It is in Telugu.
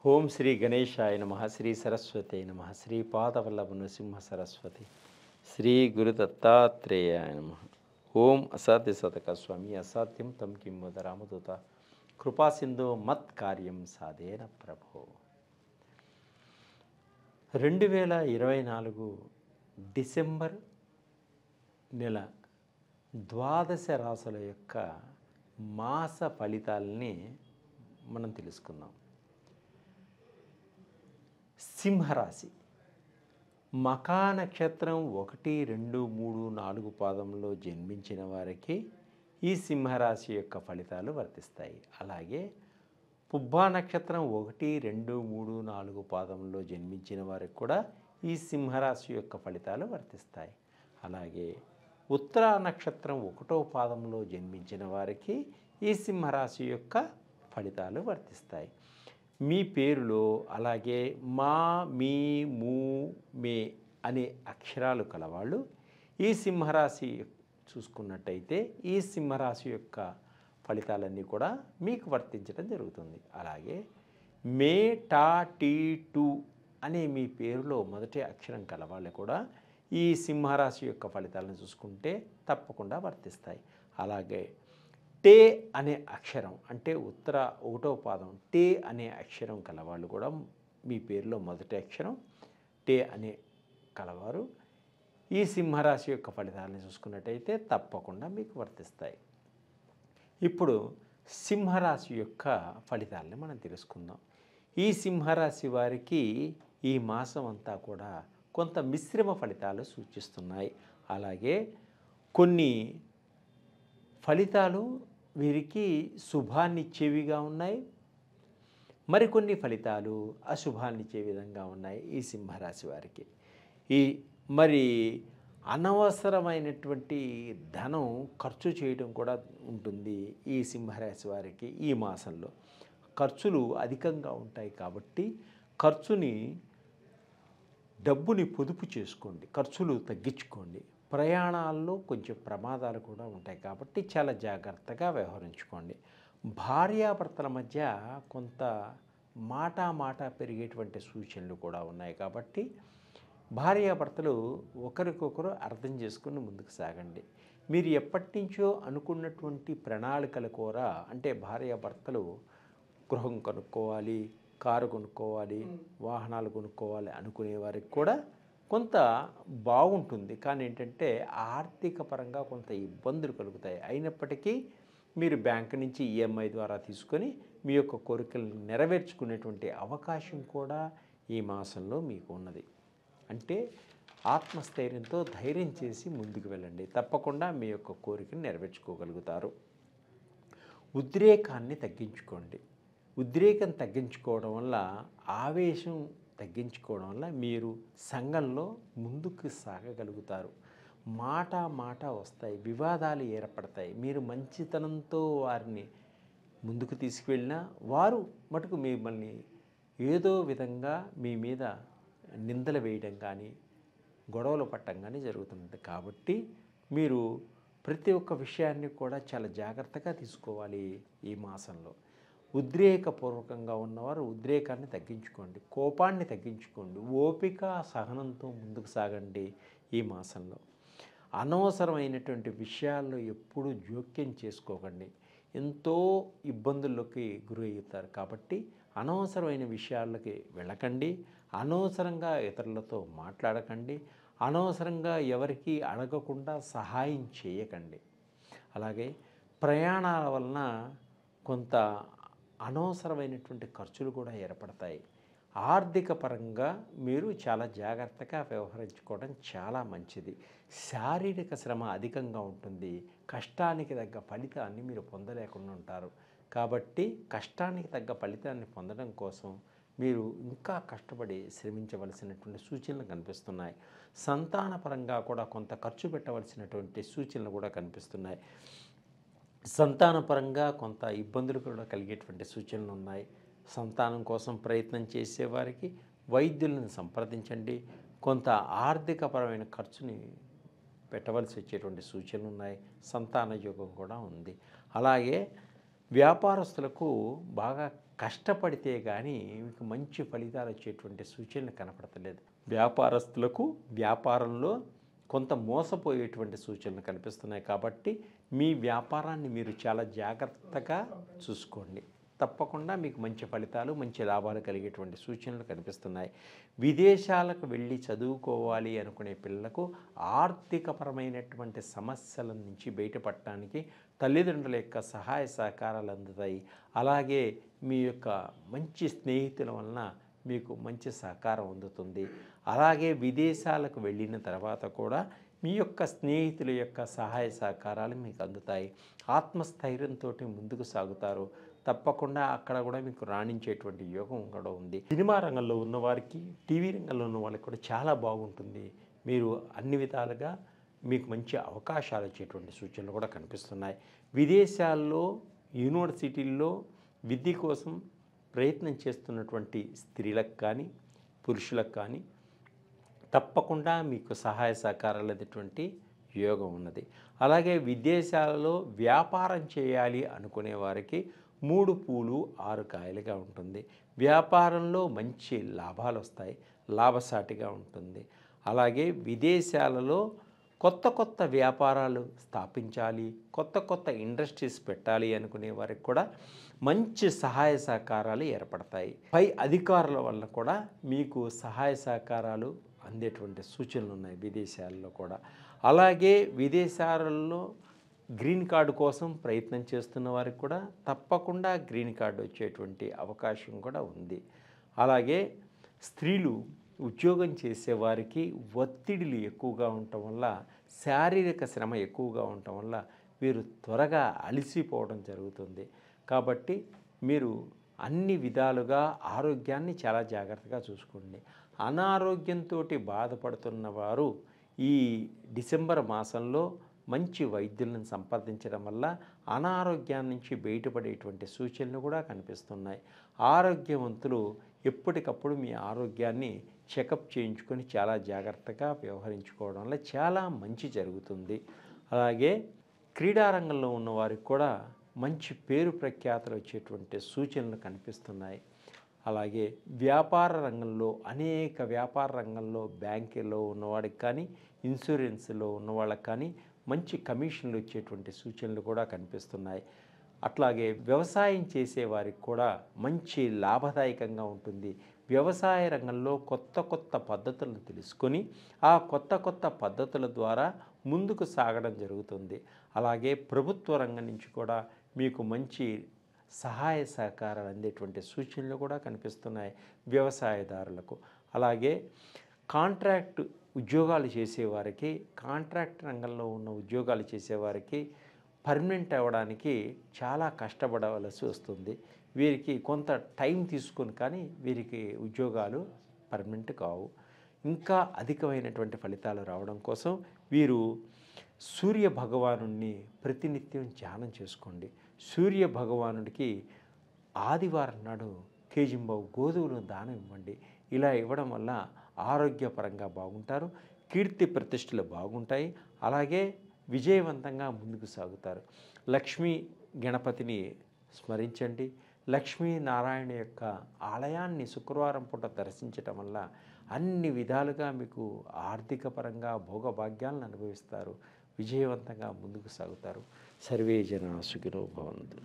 ఓం శ్రీ గణేశాయ నమః, శ్రీ సరస్వతి నమః, శ్రీ పాదవల్లభ నృసింహ సరస్వతి, శ్రీ గురు దత్తాత్రేయాయ నమః. ఓం అసాధ్య సతక స్వామి అసాధ్యం తం కిం వద రామదూత కృపాసింధో మత్ కార్యం సాధేన ప్రభో. 2024 డిసెంబర్ నెల ద్వాదశ రాశుల యొక్క మాస ఫలితాలని మనం తెలుసుకుందాం. సింహరాశి మఖా నక్షత్రం 1, 2, 3, 4 పాదంలో జన్మించిన వారికి ఈ సింహరాశి యొక్క ఫలితాలు వర్తిస్తాయి. అలాగే పుబ్బా నక్షత్రం 1, 2, 3, 4 పాదంలో జన్మించిన వారికి కూడా ఈ సింహరాశి యొక్క ఫలితాలు వర్తిస్తాయి. అలాగే ఉత్తరా నక్షత్రం 1వ పాదంలో జన్మించిన వారికి ఈ సింహరాశి యొక్క ఫలితాలు వర్తిస్తాయి. మీ పేరులో అలాగే మా, మీ, ము, మే అనే అక్షరాలు కలవాళ్ళు ఈ సింహరాశి చూసుకున్నట్టయితే ఈ సింహరాశి యొక్క ఫలితాలన్నీ కూడా మీకు వర్తించడం జరుగుతుంది. అలాగే మే, టా, టీ, టు అనే మీ పేరులో మొదటి అక్షరం కలవాళ్ళు కూడా ఈ సింహరాశి యొక్క ఫలితాలను చూసుకుంటే తప్పకుండా వర్తిస్తాయి. అలాగే టే అనే అక్షరం అంటే ఉత్తర 1వ పాదం టే అనే అక్షరం కలవాళ్ళు కూడా మీ పేరులో మొదటి అక్షరం టే అనే కలవారు ఈ సింహరాశి యొక్క ఫలితాలను చూసుకున్నట్టయితే తప్పకుండా మీకు వర్తిస్తాయి. ఇప్పుడు సింహరాశి యొక్క ఫలితాలని మనం తెలుసుకుందాం. ఈ సింహరాశి వారికి ఈ మాసం అంతా కూడా కొంత మిశ్రమ ఫలితాలు సూచిస్తున్నాయి. అలాగే కొన్ని ఫలితాలు వీరికి శుభాన్నిచ్చేవిగా ఉన్నాయి, మరికొన్ని ఫలితాలు అశుభాన్నిచ్చే విధంగా ఉన్నాయి ఈ సింహరాశి వారికి. మరి అనవసరమైనటువంటి ధనం ఖర్చు చేయడం కూడా ఉంటుంది ఈ సింహరాశి వారికి. ఈ మాసంలో ఖర్చులు అధికంగా ఉంటాయి కాబట్టి డబ్బుని పొదుపు చేసుకోండి, ఖర్చులు తగ్గించుకోండి. ప్రయాణాల్లో కొంచెం ప్రమాదాలు కూడా ఉంటాయి కాబట్టి చాలా జాగ్రత్తగా వ్యవహరించుకోండి. భార్యాభర్తల మధ్య కొంత మాట పెరిగేటువంటి సూచనలు కూడా ఉన్నాయి కాబట్టి భార్యాభర్తలు ఒకరికొకరు అర్థం చేసుకుని ముందుకు సాగండి. మీరు ఎప్పటి నుంచో అనుకున్నటువంటి ప్రణాళికల కూర అంటే భార్యాభర్తలు గృహం కొనుక్కోవాలి, కారు కొనుక్కోవాలి, వాహనాలు కొనుక్కోవాలి అనుకునే వారికి కూడా కొంత బాగుంటుంది. కానీ ఏంటంటే ఆర్థిక పరంగా కొంత ఇబ్బందులు కలుగుతాయి. అయినప్పటికీ మీరు బ్యాంకు నుంచి ఈఎంఐ ద్వారా తీసుకొని మీ యొక్క కోరికలను నెరవేర్చుకునేటువంటి అవకాశం కూడా ఈ మాసంలో మీకు ఉన్నది. అంటే ఆత్మస్థైర్యంతో ధైర్యం చేసి ముందుకు వెళ్ళండి, తప్పకుండా మీ యొక్క కోరికను నెరవేర్చుకోగలుగుతారు. ఉద్రేకాన్ని తగ్గించుకోండి. ఉద్రేకం తగ్గించుకోవడం వల్ల, ఆవేశం తగ్గించుకోవడం వల్ల మీరు సంఘంలో ముందుకు సాగగలుగుతారు. మాట వస్తాయి, వివాదాలు ఏర్పడతాయి. మీరు మంచితనంతో వారిని ముందుకు తీసుకువెళ్ళినా వారు మటుకు మిమ్మల్ని ఏదో విధంగా మీ మీద నిందలు వేయడం కానీ గొడవలు పట్టడం కానీ జరుగుతుంది. కాబట్టి మీరు ప్రతి ఒక్క విషయాన్ని కూడా చాలా జాగ్రత్తగా తీసుకోవాలి. ఈ మాసంలో ఉద్రేకపూర్వకంగా ఉన్నవారు ఉద్రేకాన్ని తగ్గించుకోండి, కోపాన్ని తగ్గించుకోండి, ఓపిక సహనంతో ముందుకు సాగండి. ఈ మాసంలో అనవసరమైనటువంటి విషయాల్లో ఎప్పుడూ జోక్యం చేసుకోకండి, ఎంతో ఇబ్బందుల్లోకి గురి అవుతారు. కాబట్టి అనవసరమైన విషయాలకి వెళ్ళకండి, అనవసరంగా ఇతరులతో మాట్లాడకండి, అనవసరంగా ఎవరికి అడగకుండా సహాయం చేయకండి. అలాగే ప్రయాణాల వలన కొంత అనవసరమైనటువంటి ఖర్చులు కూడా ఏర్పడతాయి. ఆర్థిక పరంగా మీరు చాలా జాగ్రత్తగా వ్యవహరించుకోవడం చాలా మంచిది. శారీరక శ్రమ అధికంగా ఉంటుంది, కష్టానికి తగ్గ ఫలితాన్ని మీరు పొందలేకుండా ఉంటారు. కాబట్టి కష్టానికి తగ్గ ఫలితాన్ని పొందడం కోసం మీరు ఇంకా కష్టపడి శ్రమించవలసినటువంటి సూచనలు కనిపిస్తున్నాయి. సంతానపరంగా కూడా కొంత ఖర్చు పెట్టవలసినటువంటి సూచనలు కూడా కనిపిస్తున్నాయి. సంతానపరంగా కొంత ఇబ్బందులు కూడా కలిగేటువంటి సూచనలు ఉన్నాయి. సంతానం కోసం ప్రయత్నం చేసేవారికి వైద్యులను సంప్రదించండి. కొంత ఆర్థికపరమైన ఖర్చుని పెట్టవలసి వచ్చేటువంటి సూచనలు ఉన్నాయి. సంతాన యోగం కూడా ఉంది. అలాగే వ్యాపారస్తులకు బాగా కష్టపడితే కానీ మీకు మంచి ఫలితాలు వచ్చేటువంటి సూచనలు కనపడతలేదు. వ్యాపారస్తులకు వ్యాపారంలో కొంత మోసపోయేటువంటి సూచనలు కనిపిస్తున్నాయి. కాబట్టి మీ వ్యాపారాన్ని మీరు చాలా జాగ్రత్తగా చూసుకోండి. తప్పకుండా మీకు మంచి ఫలితాలు, మంచి లాభాలు కలిగేటువంటి సూచనలు కనిపిస్తున్నాయి. విదేశాలకు వెళ్ళి చదువుకోవాలి అనుకునే పిల్లలకు ఆర్థికపరమైనటువంటి సమస్యల నుంచి బయటపడటానికి తల్లిదండ్రుల యొక్క సహాయ సహకారాలు అందుతాయి. అలాగే మీ యొక్క మంచి స్నేహితుల వలన మీకు మంచి సహకారం అందుతుంది. అలాగే విదేశాలకు వెళ్ళిన తర్వాత కూడా మీ యొక్క స్నేహితుల యొక్క సహాయ సహకారాలు మీకు అందుతాయి. ఆత్మస్థైర్యంతో ముందుకు సాగుతారు. తప్పకుండా అక్కడ కూడా మీకు రాణించేటువంటి యోగం కూడా ఉంది. సినిమా రంగంలో ఉన్నవారికి, టీవీ రంగంలో ఉన్న వాళ్ళకి కూడా చాలా బాగుంటుంది. మీరు అన్ని విధాలుగా మీకు మంచి అవకాశాలు వచ్చేటువంటి సూచనలు కూడా కనిపిస్తున్నాయి. విదేశాల్లో, యూనివర్సిటీల్లో విద్య కోసం ప్రయత్నం చేస్తున్నటువంటి స్త్రీలకు కానీ, పురుషులకు కానీ తప్పకుండా మీకు సహాయ సహకారాలు అనేటువంటి యోగం ఉన్నది. అలాగే విదేశాలలో వ్యాపారం చేయాలి అనుకునే వారికి 3 పూలు 6 కాయలుగా ఉంటుంది. వ్యాపారంలో మంచి లాభాలు వస్తాయి, లాభసాటిగా ఉంటుంది. అలాగే విదేశాలలో కొత్త కొత్త వ్యాపారాలు స్థాపించాలి, కొత్త కొత్త ఇండస్ట్రీస్ పెట్టాలి అనుకునే వారికి కూడా మంచి సహాయ సహకారాలు ఏర్పడతాయి. పై అధికారుల వల్ల కూడా మీకు సహాయ సహకారాలు అందేటువంటి సూచనలు ఉన్నాయి విదేశాల్లో కూడా. అలాగే విదేశాలలో గ్రీన్ కార్డు కోసం ప్రయత్నం చేస్తున్న వారికి కూడా తప్పకుండా గ్రీన్ కార్డు వచ్చేటువంటి అవకాశం కూడా ఉంది. అలాగే స్త్రీలు ఉద్యోగం చేసేవారికి ఒత్తిడిలు ఎక్కువగా ఉండటం వల్ల, శారీరక శ్రమ ఎక్కువగా ఉండటం వల్ల వీరు త్వరగా అలసిపోవడం జరుగుతుంది. కాబట్టి మీరు అన్ని విధాలుగా ఆరోగ్యాన్ని చాలా జాగ్రత్తగా చూసుకోండి. అనారోగ్యంతో బాధపడుతున్న వారు ఈ డిసెంబర్ మాసంలో మంచి వైద్యులను సంప్రదించడం వల్ల అనారోగ్యం నుంచి బయటపడేటువంటి సూచనలు కూడా కనిపిస్తున్నాయి. ఆరోగ్యవంతులు ఎప్పటికప్పుడు మీ ఆరోగ్యాన్ని చెకప్ చేయించుకొని చాలా జాగ్రత్తగా వ్యవహరించుకోవడం వల్ల చాలా మంచి జరుగుతుంది. అలాగే క్రీడారంగంలో ఉన్నవారికి కూడా మంచి పేరు ప్రఖ్యాతలు వచ్చేటువంటి సూచనలు కనిపిస్తున్నాయి. అలాగే వ్యాపార రంగంలో, అనేక వ్యాపార రంగంలో బ్యాంకులో ఉన్నవాడికి కానీ, ఇన్సూరెన్స్లో ఉన్నవాళ్ళకి కానీ మంచి కమిషన్లు వచ్చేటువంటి సూచనలు కూడా కనిపిస్తున్నాయి. అట్లాగే వ్యవసాయం చేసేవారికి కూడా మంచి లాభదాయకంగా ఉంటుంది. వ్యవసాయ రంగంలో కొత్త కొత్త పద్ధతులను తెలుసుకొని ఆ కొత్త కొత్త పద్ధతుల ద్వారా ముందుకు సాగడం జరుగుతుంది. అలాగే ప్రభుత్వ రంగం నుంచి కూడా మీకు మంచి సహాయ సహకారాలు అందేటువంటి సూచనలు కూడా కనిపిస్తున్నాయి వ్యవసాయదారులకు. అలాగే కాంట్రాక్ట్ ఉద్యోగాలు చేసేవారికి, కాంట్రాక్ట్ రంగంలో ఉన్న ఉద్యోగాలు చేసేవారికి పర్మనెంట్ అవ్వడానికి చాలా కష్టపడవలసి వస్తుంది. వీరికి కొంత టైం తీసుకొని కానీ వీరికి ఉద్యోగాలు పర్మనెంట్ కావు. ఇంకా అధికమైనటువంటి ఫలితాలు రావడం కోసం వీరు సూర్య భగవానుడిని ప్రతినిత్యం ధ్యానం చేసుకోండి. సూర్య భగవానుడికి ఆదివారం నాడు కేజింబావు గోధుమలను దానం ఇవ్వండి. ఇలా ఇవ్వడం వల్ల ఆరోగ్యపరంగా బాగుంటారు, కీర్తి ప్రతిష్టలు బాగుంటాయి. అలాగే విజయవంతంగా ముందుకు సాగుతారు. లక్ష్మీ గణపతిని స్మరించండి. లక్ష్మీనారాయణ యొక్క ఆలయాన్ని శుక్రవారం పూట దర్శించటం వల్ల అన్ని విధాలుగా మీకు ఆర్థిక పరంగా భోగభాగ్యాలను అనుభవిస్తారు, విజయవంతంగా ముందుకు సాగుతారు. సర్వే జనా సుఖినో భవంతు.